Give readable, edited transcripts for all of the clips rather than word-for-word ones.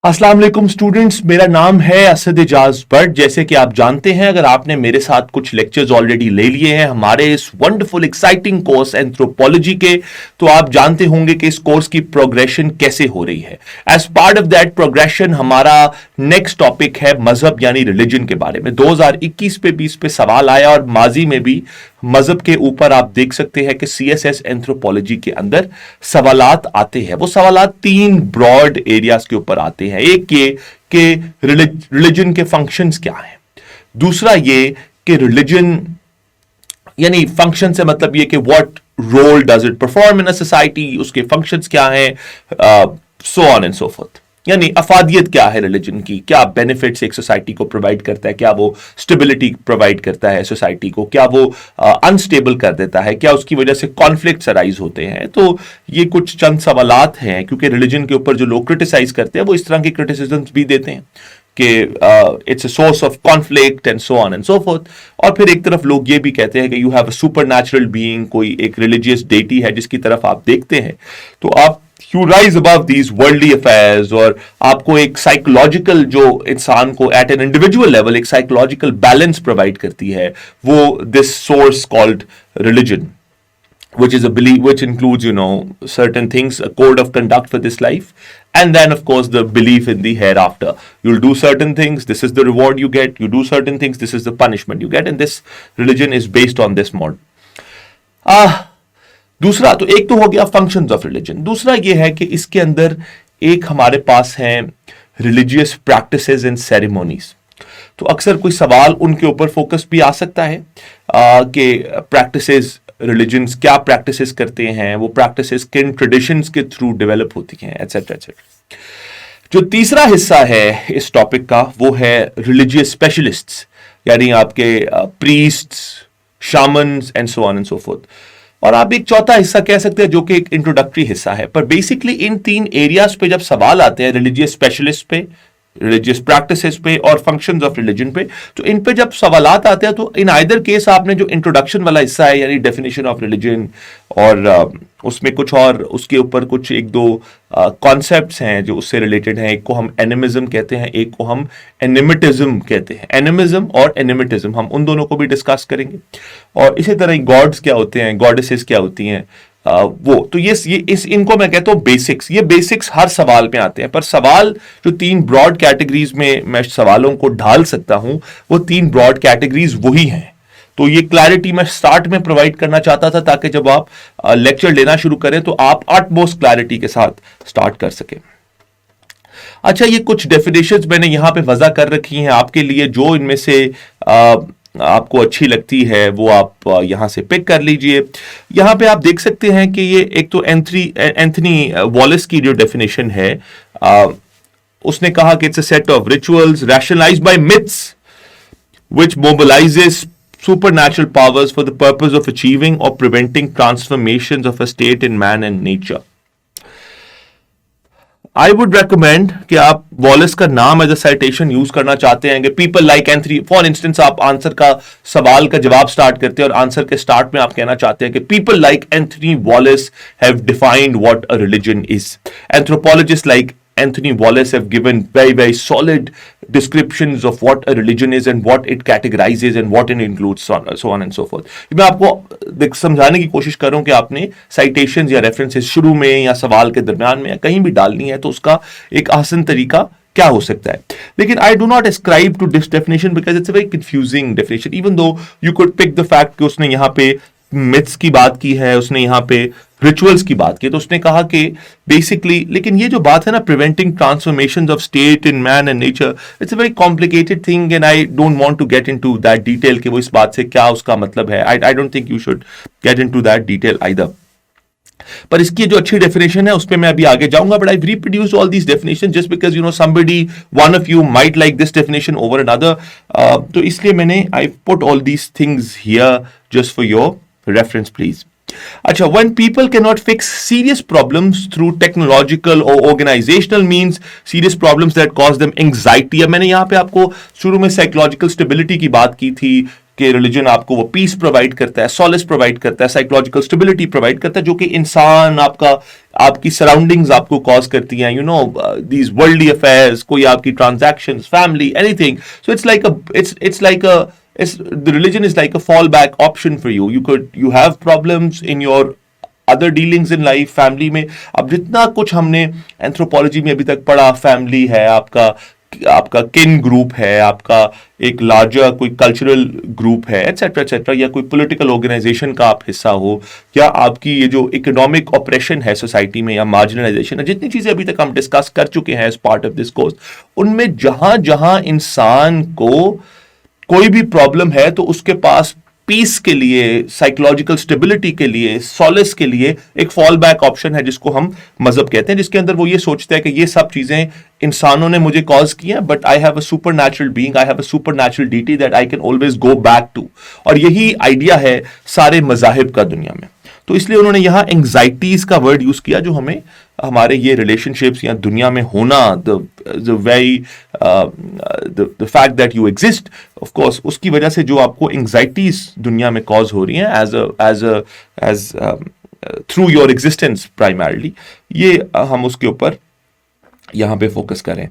अस्सलाम वालेकुम स्टूडेंट्स, मेरा नाम है असद एजाज बट जैसे कि आप जानते हैं, अगर आपने मेरे साथ कुछ लेक्चर्स ऑलरेडी ले लिए हैं हमारे इस वंडरफुल एक्साइटिंग कोर्स एंथ्रोपोलॉजी के, तो आप जानते होंगे कि इस कोर्स की प्रोग्रेशन कैसे हो रही है। As part of that progression हमारा नेक्स्ट टॉपिक है मजहब यानी रिलीजन के बारे में। 2021 पे 20 पे सवाल आया और माजी में भी मजहब के ऊपर आप देख सकते हैं कि सीएसएस एंथ्रोपोलॉजी के अंदर सवालात आते हैं। वो सवालात तीन ब्रॉड एरियाज के ऊपर आते हैं। एक ये कि रिलीजन के फंक्शंस क्या हैं, दूसरा ये कि रिलीजन यानी फंक्शन से मतलब ये कि what role does it perform in a society, उसके फंक्शंस क्या हैं, so on and so forth. यानी अफादियत क्या है रिलीजन की, क्या बेनिफिट्स एक सोसाइटी को प्रोवाइड करता है, क्या वो स्टेबिलिटी प्रोवाइड करता है सोसाइटी को, क्या वो अनस्टेबल कर देता है, क्या उसकी वजह से कॉन्फ्लिक्ट्स अराइज होते हैं। तो ये कुछ चंद सवालात हैं, क्योंकि रिलीजन के ऊपर जो लोग क्रिटिसाइज करते हैं वो इस तरह की क्रिटिसिज्म्स भी देते हैं कि it's a source of conflict and so on and so fourth. और फिर एक तरफ लोग ये भी कहते हैं कि you have a supernatural being, कोई एक रिलीजियस डेटी है जिसकी तरफ आप देखते हैं, तो आप you rise above these worldly affairs, और आपको एक साइकोलॉजिकल जो इंसान को एट एन इंडिविजुअल लेवल एक साइकोलॉजिकल बैलेंस प्रोवाइड करती है, वो this source called religion, which is a belief, which includes certain things, a code of conduct for this life, and then of course the belief in the hereafter. You'll do certain things, this is the reward you get, you do certain things, this is the punishment you get, and this religion is based on this model. दूसरा तो एक तो हो गया functions of religion, दूसरा ये है कि इसके अंदर एक हमारे पास हैं रिलीजियस प्रैक्टिसेस एंड सेरेमोनीज। तो अक्सर कोई सवाल उनके ऊपर फोकस भी आ सकता है कि प्रैक्टिसेस रिलीजन्स क्या प्रैक्टिसेस करते हैं, वो प्रैक्टिसेस किन ट्रेडिशंस के थ्रू डेवलप होती हैं, एटसेट्रा एटसेट्रा। जो तीसरा हिस्सा है इस टॉपिक का वो है रिलीजियस स्पेशलिस्ट्स, यानी आपके priests, shamans and so on and so fourth. और आप एक चौथा हिस्सा कह सकते हैं जो कि एक इंट्रोडक्टरी हिस्सा है। पर बेसिकली इन तीन एरियाज पे जब सवाल आते हैं, रिलीजियस स्पेशलिस्ट पे, रिलीजियस प्रैक्टिसेस पे और फंक्शंस ऑफ रिलीजन पे, तो इन पे जब सवालात आते हैं तो इन आइदर केस आपने जो इंट्रोडक्शन वाला हिस्सा है यानी डेफिनेशन ऑफ रिलीजन और उसमें कुछ और उसके ऊपर कुछ एक दो कॉन्सेप्ट्स हैं जो उससे रिलेटेड हैं। एक को हम एनिमिज्म कहते हैं, एक को हम एनिमिटिज्म कहते हैं। एनिमिज्म और एनिमिटिज्म हम उन दोनों को भी डिस्कस करेंगे। और इसी तरह गॉड्स क्या होते हैं, गॉडेसेस क्या होती हैं, वो तो ये इस इनको मैं कहता हूं बेसिक्स। ये बेसिक्स हर सवाल में आते हैं, पर सवाल जो तीन ब्रॉड कैटेगरीज में मैं सवालों को ढाल सकता हूं वो तीन ब्रॉड कैटेगरीज वही हैं। तो ये क्लैरिटी मैं स्टार्ट में प्रोवाइड करना चाहता था ताकि जब आप लेक्चर लेना शुरू करें तो आप अटमोस्ट क्लैरिटी के साथ स्टार्ट कर सकें। अच्छा, ये कुछ डेफिनेशंस मैंने यहां पे वजह कर रखी हैं आपके लिए, जो इनमें से आपको अच्छी लगती है वो आप यहां से पिक कर लीजिए। यहां पे आप देख सकते हैं कि ये एक तो एंथनी वॉलेस की जो डेफिनेशन है, उसने कहा कि it's a set of rituals rationalised by myths which mobilises supernatural powers for the purpose of achieving or preventing transformations of a state in man and nature. I would recommend कि आप Wallace का नाम as a citation use करना चाहते हैं कि people like Anthony, for instance आप answer का सवाल का जवाब स्टार्ट करते हैं और आंसर के स्टार्ट में आप कहना चाहते हैं कि people like Anthony Wallace have defined what a religion is. Anthropologist like Anthony Wallace have given very, very solid descriptions of what a religion is and what it categorizes and what it includes, so on and so forth. मैं आपको समझाने की कोशिश कर रहा हूं कि आपने साइटेशंस या रेफरेंसेस शुरू में या सवाल के दरमियान में या कहीं भी डालनी है तो उसका एक आसान तरीका क्या हो सकता है। लेकिन I do not ascribe to this definition because it's a very confusing definition, even though you could pick the fact कि उसने यहाँ पे मिथ्स की बात की है, उसने यहाँ पे रिचुअल्स की बात की, तो उसने कहा कि बेसिकली, लेकिन ये जो बात है ना preventing transformations of state in man and nature, it's a very complicated thing and I don't want to get into that detail कि वो इस बात से क्या उसका मतलब है। I don't think you should get into that detail either. पर इसकी जो अच्छी डेफिनेशन है उस पर मैं अभी आगे जाऊंगा, but I reproduce all these definition just because somebody, one of you might like this definition over another, तो इसलिए मैंने I put all these things here just for your reference please. Acha, when people cannot fix serious problems through technological or organizational means, serious problems that cause them anxiety, अब मैंने यहाँ पे आपको शुरू में साइकोलॉजिकल स्टेबिलिटी की बात की थी कि रिलीजन आपको वो पीस प्रोवाइड करता है, सॉलिस प्रोवाइड करता है, साइकोलॉजिकल स्टेबिलिटी प्रोवाइड करता है, जो कि इंसान आपका, आपकी सराउंडिंग्स आपको कॉज करती हैं, you know, these worldly affairs, कोई आपकी transactions, family, anything. So it's like a the religion is like a fallback option for you. You have problems in your other dealings in life, family में. अब जितना कुछ हमने anthropology में अभी तक पढ़ा, फैमिली है आपका, आपका किन ग्रुप है, आपका एक लार्जर कोई कल्चरल ग्रुप है, एटसेट्रा एटसेट्रा, या कोई पॉलिटिकल ऑर्गेनाइजेशन का आप हिस्सा हो, या आपकी ये जो इकोनॉमिक ऑपरेशन है सोसाइटी में, या मार्जिनलाइजेशन है, जितनी चीजें अभी तक हम डिस्कस कर चुके हैं as part of this course, उनमें जहां जहां इंसान को कोई भी प्रॉब्लम है तो उसके पास पीस के लिए, साइकोलॉजिकल स्टेबिलिटी के लिए, सॉलिस के लिए एक फॉल बैक ऑप्शन है जिसको हम मजहब कहते हैं, जिसके अंदर वो ये सोचते हैं कि ये सब चीजें इंसानों ने मुझे कॉज की हैं, but I have a supernatural being, I have a supernatural deity that I can always go back to. और यही आइडिया है सारे मजाहिब का दुनिया में. तो इसलिए उन्होंने यहां एंग्जाइटीज का वर्ड यूज किया, जो हमें हमारे ये रिलेशनशिप्स या दुनिया में होना, the fact that you exist, of course उसकी वजह से जो आपको एंग्जाइटीज दुनिया में कॉज हो रही हैं as through your existence primarily, ये हम उसके ऊपर यहां पे फोकस करें.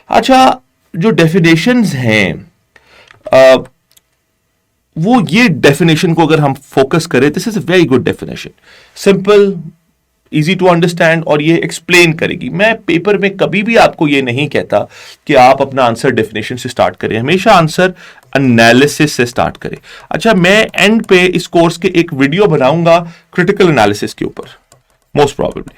अच्छा, जो डेफिनेशंस हैं, वो ये डेफिनेशन को अगर हम फोकस करें, this is a very good definition, simple, easy to understand, और ये एक्सप्लेन करेगी. मैं पेपर में कभी भी आपको ये नहीं कहता कि आप अपना आंसर डेफिनेशन से स्टार्ट करें, हमेशा आंसर एनालिसिस से स्टार्ट करें. अच्छा, मैं एंड पे इस कोर्स के एक वीडियो बनाऊंगा क्रिटिकल एनालिसिस के ऊपर, मोस्ट प्रोबेबली,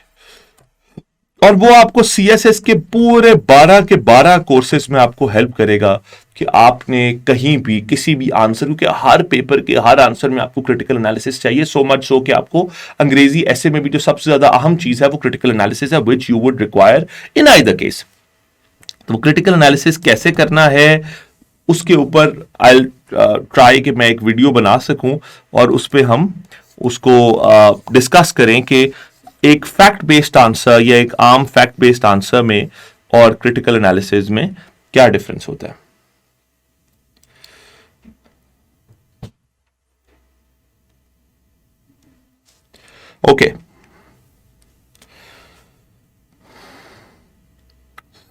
और वो आपको CSS के पूरे 12 के 12 कोर्सेज में आपको हेल्प करेगा कि आपने कहीं भी किसी भी आंसर, क्योंकि हर पेपर के हर आंसर में आपको क्रिटिकल एनालिसिस चाहिए, सो मच सो कि आपको अंग्रेजी ऐसे में भी जो सबसे ज्यादा अहम चीज है वो क्रिटिकल एनालिसिस है, which you would require in either case. तो क्रिटिकल एनालिसिस कैसे करना है उसके ऊपर आई ट्राई कि मैं एक वीडियो बना सकूं और उस पर हम उसको डिस्कस करें कि एक फैक्ट बेस्ड आंसर या एक आम फैक्ट बेस्ड आंसर में और क्रिटिकल एनालिसिस में क्या डिफरेंस होता है. Okay,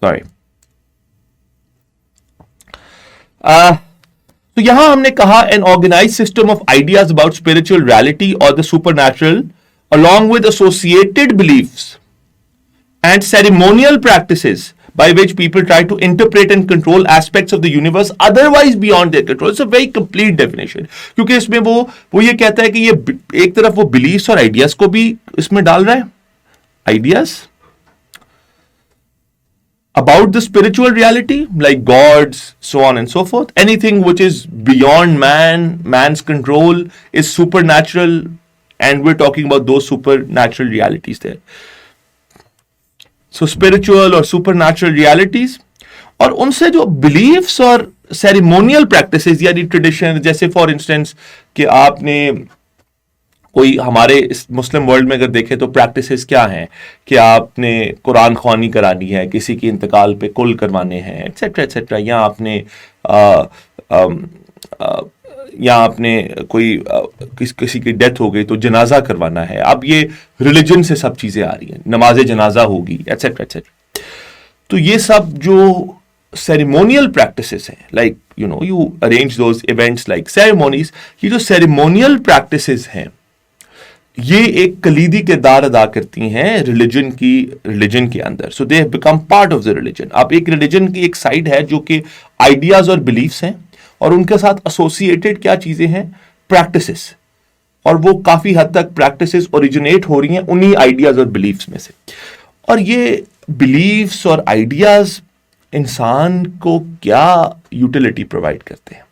sorry. तो यहां हमने कहा an organised system of ideas about spiritual reality और the supernatural along with associated beliefs and ceremonial practices by which people try to interpret and control aspects of the universe otherwise beyond their control. It's a very complete definition, क्योंकि इसमें वो ये कहता है कि ये एक तरफ वो beliefs और ideas को भी इसमें डाल रहा है, ideas about the spiritual reality like gods, so on and so forth. Anything which is beyond man's control is supernatural, and we're talking about those supernatural realities there. So spiritual और supernatural realities, और उनसे जो beliefs और ceremonial practices यानी tradition, जैसे for instance कि आपने कोई हमारे इस मुस्लिम वर्ल्ड में अगर देखें तो प्रैक्टिसेस क्या हैं कि आपने कुरान ख्वानी करानी है, किसी की इंतकाल पे कुल करवाने हैं, एटसेट्रा एटसेट्रा, या आपने या आपने कोई किसी की डेथ हो गई तो जनाजा करवाना है. अब ये रिलीजन से सब चीजें आ रही हैं, नमाज जनाजा होगी, एटसेट्रा एटसेट्रा. तो ये सब जो सेरेमोनियल प्रैक्टिसेस हैं, like you know you arrange those events like ceremonies, ये जो सेरेमोनियल प्रैक्टिसेस हैं ये एक कलीदी किरदार अदा करती हैं रिलीजन के अंदर. So they have become part of the religion. अब एक रिलीजन की एक साइड है जो कि आइडियाज और बिलीफ्स हैं, और उनके साथ एसोसिएटेड क्या चीजें हैं, प्रैक्टिसेस, और वो काफी हद तक प्रैक्टिसेस ओरिजिनेट हो रही हैं उन्हीं आइडियाज और बिलीफ्स में से. और ये बिलीफ्स और आइडियाज इंसान को क्या यूटिलिटी प्रोवाइड करते हैं,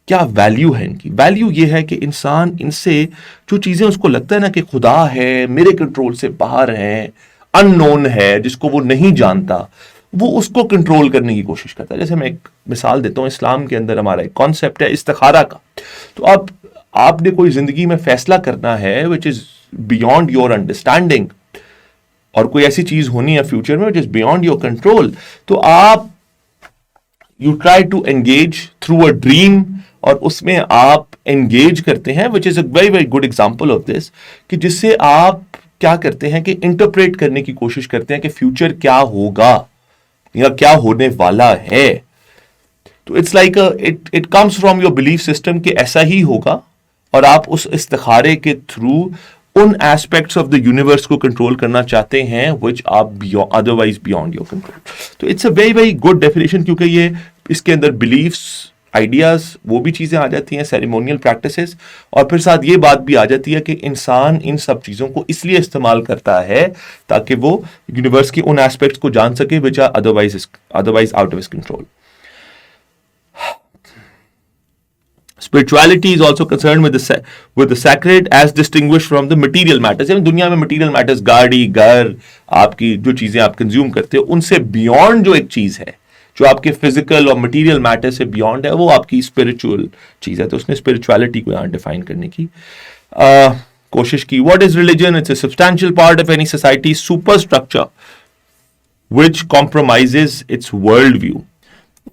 क्या वैल्यू है इनकी. वैल्यू ये है कि इंसान इनसे जो चीजें उसको लगता है ना कि खुदा है, मेरे कंट्रोल से बाहर है, अननोन है, जिसको वो नहीं जानता, वो उसको कंट्रोल करने की कोशिश करता है. जैसे मैं एक मिसाल देता हूं, इस्लाम के अंदर हमारा एक कॉन्सेप्ट है इस्तिखारा का. तो अब आपने कोई जिंदगी में फैसला करना है which is beyond your understanding, और कोई ऐसी चीज होनी है फ्यूचर में which is beyond your control, तो आप you try to engage through a dream और उसमें आप एंगेज करते हैं, which is a very very good example of this, कि जिससे आप क्या करते हैं कि इंटरप्रेट करने की कोशिश करते हैं कि फ्यूचर क्या होगा या क्या होने वाला है। तो it's like it comes from your belief system कि ऐसा ही होगा, और आप उस इस्तिखारे के थ्रू उन एस्पेक्ट्स ऑफ द यूनिवर्स को कंट्रोल करना चाहते हैं which are otherwise beyond your control. तो it's a very very good definition, क्योंकि ये इसके अंदर बिलीफ्स, आइडियाज, वो भी चीजें आ जाती हैं, सेरेमोनियल प्रैक्टिसेस, और फिर साथ ये बात भी आ जाती है कि इंसान इन सब चीजों को इसलिए इस्तेमाल करता है ताकि वो यूनिवर्स के उन एस्पेक्ट्स को जान सके which are otherwise out of his control. Spirituality is also concerned with the sacred as distinguished from the material matters. यानी दुनिया में material matters, गाड़ी, घर, आपकी जो चीजें आप कंज्यूम करते हो, उनसे बियॉन्ड जो एक चीज है, जो आपके फिजिकल और मटेरियल मैटर से बियॉन्ड है, वो आपकी स्पिरिचुअल चीज है। तो उसने स्पिरिचुअलिटी को यहाँ डिफाइन करने की कोशिश की। What is religion? It's a substantial part of any society super structure which compromises its worldview.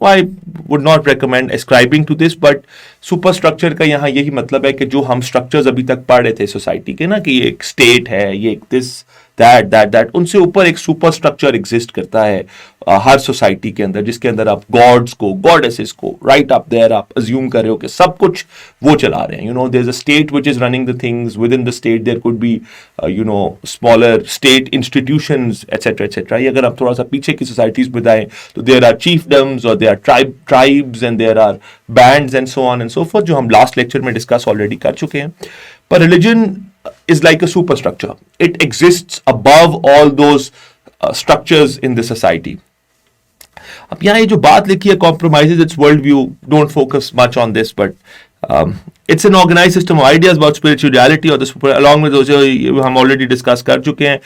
I would not recommend ascribing to this, but superstructure का यहाँ यही मतलब है कि जो हम स्ट्रक्चर्स अभी तक पढ़ रहे थे सोसाइटी के ना, कि ये एक स्टेट है, ये एक दिस दैट, उनसे ऊपर एक सुपर स्ट्रक्चर एग्जिस्ट करता है हर सोसाइटी के अंदर, जिसके अंदर आप गॉड्स को, गॉडेसेस को राइट अप देयर आप अज्यूम कर रहे हो कि सब कुछ वो चला रहे हैं। There is a state which is running the things, within the state there could be smaller state institutions etcetera etcetera. ये अगर आप थोड़ा सा पीछे की सोसाइटीज में जाएं तो देयर आर चीफडम्स और there are tribes and there are bands and so on and so forth, जो हम लास्ट लेक्चर में डिस्कस ऑलरेडी कर चुके हैं। पर religion is like a superstructure. It exists above all those structures in the society. अब यहाँ ये जो बात लिखी है, compromises its worldview, don't focus much on this, but it's an organized system of ideas about spirituality or the super, along with those हम already discuss कर चुके हैं.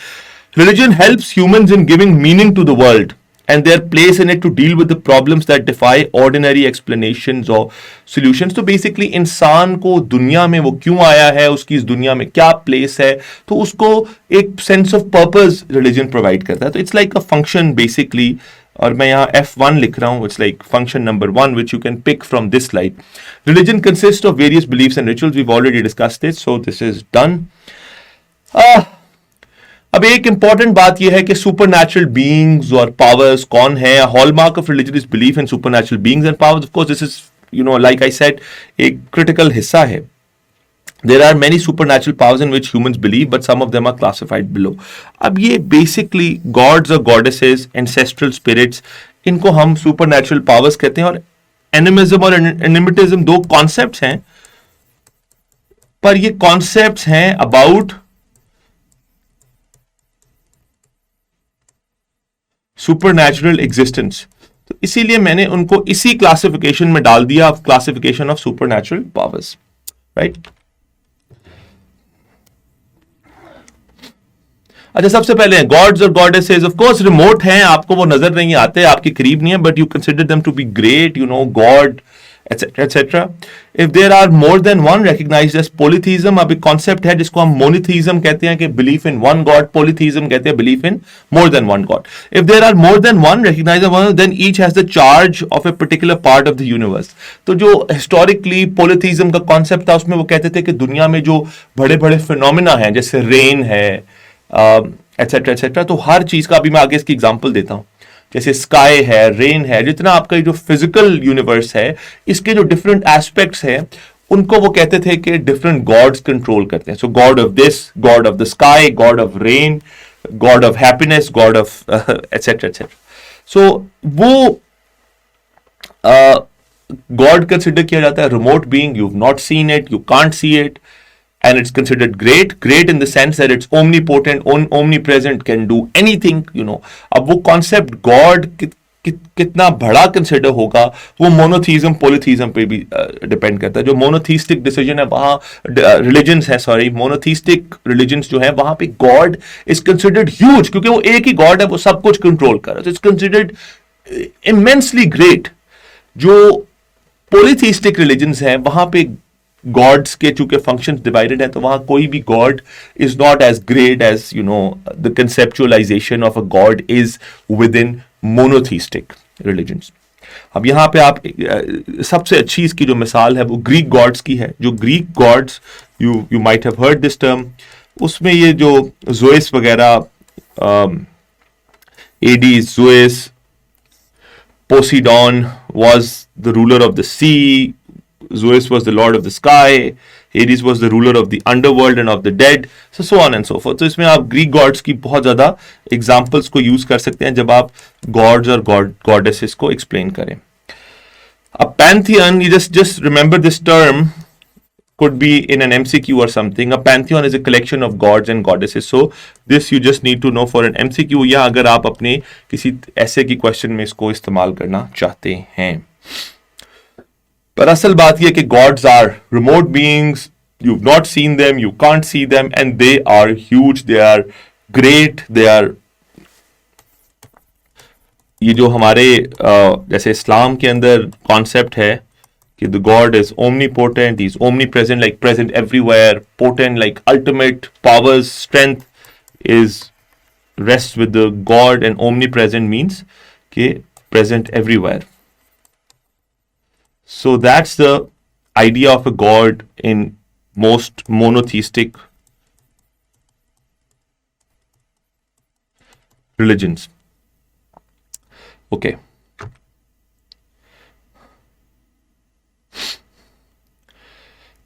Religion helps humans in giving meaning to the world and their place in it to deal with the problems that defy ordinary explanations or solutions. तो basically इंसान को दुनिया में वो क्यों आया है, उसकी इस दुनिया में क्या प्लेस है, तो उसको एक sense of purpose religion provide करता है। तो it's like a function basically, और मैं यहाँ F1 लिख रहा हूँ, it's like function number 1 which you can pick from this slide. Religion consists of various beliefs and rituals. We've already discussed it, so this is done. अब एक important बात यह है कि सुपरनैचुरल बीइंग्स और पावर्स कौन है। Hallmark of religion is belief in supernatural beings and powers. Of course this is like I said एक क्रिटिकल हिस्सा है। There are many supernatural powers in which humans believe, but some of them are classified below. अब ये basically gods or goddesses, ancestral spirits, इनको हम supernatural powers कहते हैं। और एनिमिज्म और एनिमिटिज्म दो कॉन्सेप्ट्स हैं, पर ये कॉन्सेप्ट्स हैं अबाउट सुपरनैचुरल एग्जिस्टेंस। तो इसीलिए मैंने उनको इसी क्लासिफिकेशन में डाल दिया, classification of supernatural powers, right. अच्छा, सबसे पहले गॉड्स और गॉडेसेस ऑफ कोर्स रिमोट हैं, आपको वो नजर नहीं आते, आपके करीब नहीं है, but you consider them to be great, god etc etc. If there are more than one recognized as polytheism, अब एक कॉन्सेप्ट है जिसको हम मोनोथीज्म कहते हैं, कि belief in one God, polytheism कहते हैं belief in more than one God. If there are more than one recognized, then each has the charge of a particular part of the universe. तो जो historically polytheism का concept था, उसमें वो कहते थे कि दुनिया में जो बड़े बड़े फिनोमिना हैं, जैसे रेन है एटसेट्रा एटसेट्रा, तो हर चीज का अभी मैं आगे इसकी एग्जांपल देता हूं, जैसे स्काई है, रेन है, जितना आपका जो फिजिकल यूनिवर्स है, इसके जो डिफरेंट एस्पेक्ट्स हैं, उनको वो कहते थे कि डिफरेंट गॉड्स कंट्रोल करते हैं. So god of this, god of the sky, god of rain, god of happiness, god of etcetera etcetera. So वो गॉड कंसिडर किया जाता है remote being, you have not seen it, you can't see it, and it's considered great in the sense that it's omnipotent, omnipresent, can do anything, अब वो concept God कितना बड़ा consider होगा, वो मोनोथीज्म पॉलीथीज्म पे भी डिपेंड करता है. जो मोनोथीस्टिक डिसीजन है वहां, रिलीजन्स है, सॉरी, मोनोथीस्टिक रिलीजन्स जो है, वहां पे गॉड इज कंसिडर्ड ह्यूज, क्योंकि वो एक ही गॉड है, वो सब कुछ कंट्रोल कर रहा है. It's considered immensely great. जो पॉलीथीस्टिक रिलीजन्स है, वहां पे गॉड्स के चूंकि फंक्शंस डिवाइडेड हैं, तो वहां कोई भी god is not as great as the conceptualization of a god is within monotheistic religions. अब यहाँ पे आप सबसे अच्छी इसकी जो मिसाल है वो ग्रीक गॉड्स की है। जो Greek gods, you might have heard this term, उसमें ये जो जोइस वगैरह, Hades, Zeus, Poseidon was the ruler of the sea, Zeus was the lord of the sky, Hades was the ruler of the underworld and of the dead, so on and so forth. तो इसमें आप Greek gods की बहुत ज़्यादा examples को use कर सकते हैं जब आप गॉड्स और गॉडेसेस को एक्सप्लेन करें. A pantheon, you just remember this term, could be in an MCQ or something. A pantheon is a collection of gods and goddesses. So this you just need to know for an MCQ, या अगर आप अपने किसी ऐसे की question में इसको इस्तेमाल करना चाहते हैं. पर असल बात यह कि gods are remote beings, you've not seen them, you can't see them, and they are huge, they are great, they are, ये जो हमारे जैसे इस्लाम के अंदर कॉन्सेप्ट है कि the God is omnipotent, he's omnipresent, like present everywhere, potent, like ultimate powers, strength is rests with the God, and omnipresent means कि present everywhere. So that's the idea of a God in most monotheistic religions. Okay.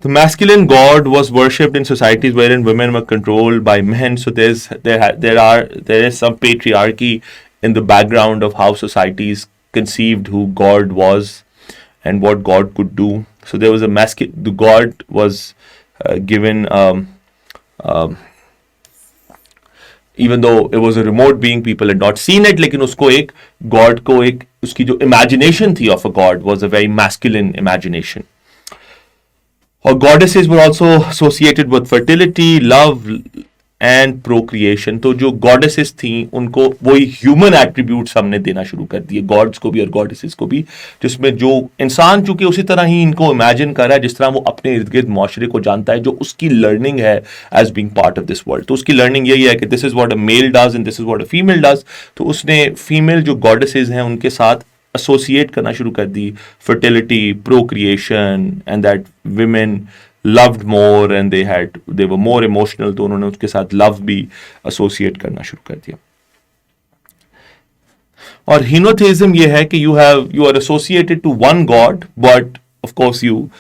The masculine god was worshipped in societies wherein women were controlled by men. So there is some patriarchy in the background of how societies conceived who God was and what God could do. So there was the god was given, even though it was a remote being, people had not seen it, लेकिन उसको एक God को एक उसकी जो imagination थी of a God was a very masculine imagination. Or goddesses were also associated with fertility, love and procreation. तो जो goddesses थी उनको वही human attributes हमने देना शुरू कर दिए, gods को भी और goddesses को भी, जिसमें जो इंसान चूंकि उसी तरह ही इनको imagine कर रहा है जिस तरह वो अपने इर्द गिर्द माशरे को जानता है, जो उसकी learning है as being part of this world. तो उसकी learning यही है कि this is what a male does and this is what a female does. तो उसने female जो goddesses हैं उनके साथ एसोसिएट करना शुरू कर दी fertility, procreation, and that women loved more and they were more emotional, तो उन्होंने उसके साथ love भी एसोसिएट करना शुरू कर दिया. और henotheism ये है कि you are associated to one god, but of course you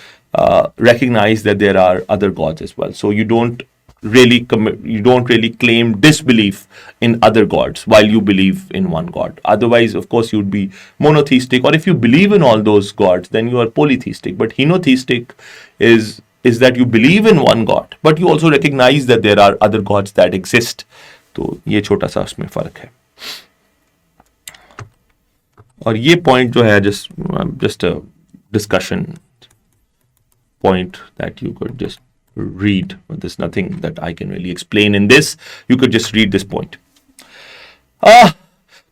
recognize that there are other gods as well. So you don't really claim disbelief in other gods while you believe in one god. Otherwise, of course, you'd be monotheistic, or if you believe in all those gods, then you are polytheistic. But henotheistic is that you believe in one god, but you also recognize that there are other gods that exist. तो ये छोटा सा उसमें फर्क है. और ये point जो है just a discussion point that you could just read. There's nothing that I can really explain in this. You could just read this point.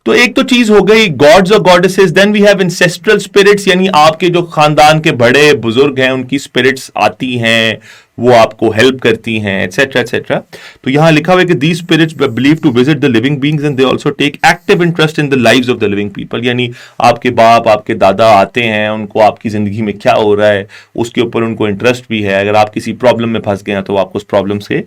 तो एक तो चीज हो गई गॉड्स और goddesses. Then we have ancestral spirits, यानी आपके जो खानदान के बड़े बुजुर्ग हैं उनकी स्पिरिट्स आती हैं, वो आपको हेल्प करती हैं, एटसेट्रा एटसेट्रा. तो यहां लिखा हुआ है कि these spirits believe to visit the living beings and they also take active interest in the lives of the living people. यानी आपके बाप, आपके दादा आते हैं, उनको आपकी जिंदगी में क्या हो रहा है उसके ऊपर उनको इंटरेस्ट भी है. अगर आप किसी प्रॉब्लम में फंस गए हैं तो आपको उस प्रॉब्लम से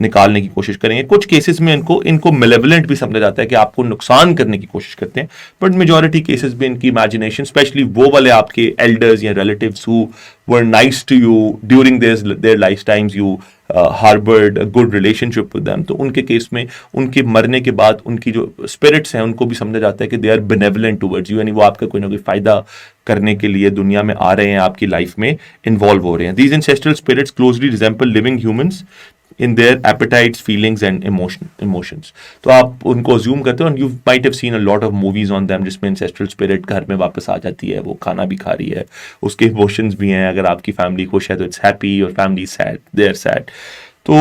निकालने की कोशिश करेंगे. कुछ केसेस में इनको मेलेवलेंट भी समझा जाता है कि आपको नुकसान करने की कोशिश करते हैं, बट मेजॉरिटी केसेस में इनकी इमेजिनेशन, स्पेशली वो वाले आपके एल्डर्स या relatives who were nice to you during their lifetimes, you harboured a good relationship with them, तो उनके केस में उनके मरने के बाद उनकी जो स्पिरिट्स हैं उनको भी समझा जाता है कि they are benevolent towards you, यानी वो आपका कोई ना कोई फायदा करने के लिए दुनिया में आ रहे हैं, आपकी लाइफ में इन्वॉल्व हो रहे हैं. These ancestral spirits closely resemble living humans in their appetites, feelings and emotions. तो आप उनको assume करते हो, and you might have seen a lot of movies on them जिसमें ancestral spirit घर में वापस आ जाती है, वो खाना भी खा रही है, उसके emotions भी हैं. अगर आपकी family खुश है तो it's happy, और family sad, they're sad. तो